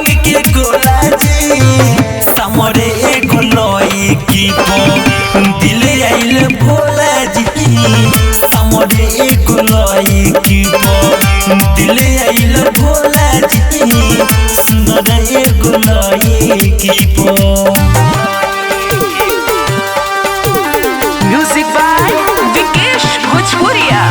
भंग के गोला जी समरे एगो लईकी पो दिले आइल भोला जी समरे एगो लईकी पो दिले आइल भोला जी सुनर एगो लईकी पो। म्यूजिक बाय विकेश भोजपुरिया।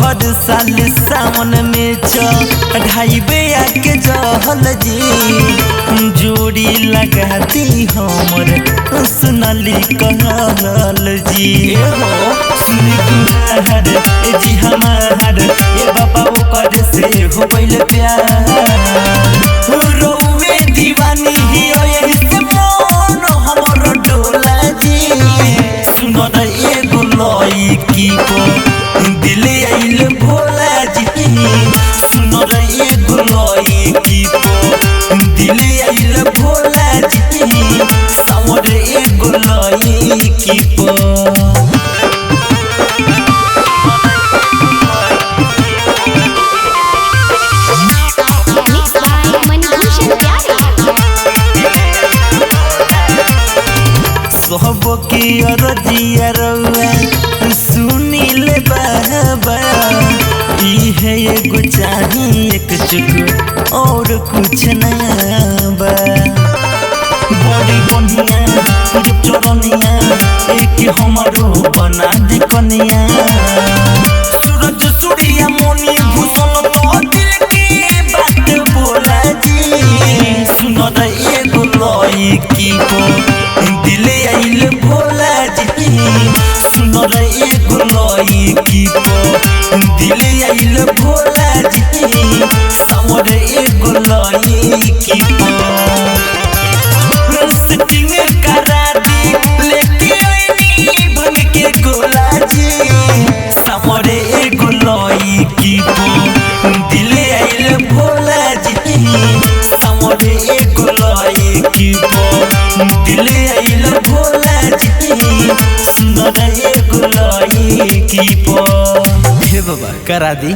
हर साल सावन में चढ़ाई बेया के जहल जी जोड़ी लगाती हमर सुनली कहल जी हो सुनहर जी हमार ये बाबा ओकर से हो गइल प्यार रोवे दीवानी ही यही से मन हमर डोला जी सुनर एगो लईकी को दिले आइल भोला जी सुनर एगो लईकी को दिले आइल भोला जी समर एगो लईकी को। सबके अरजिया रउआ सुनील बाबा इहे एगो चाही एक चुक और कुछ ना बा बड़ी बढ़िया चरनिया एक हमारो बना दी कनिया सूरज सूर्या मोनी भूषण तो दिल के बात बोला जी सुनर एगो लईकी को दिले आइल भोला जी सुनर एगो लईकी को दिले आइल भोला जी समर एगो लईकी को। सेटिंग करा दी लेके आइनी भंग के गोला जी समर एगो लईकी को दिले आइल भोला जी समर एगो लईकी को दिले आइल भोला जी सुनर एगो लईकी को। हे बाबा करा दी।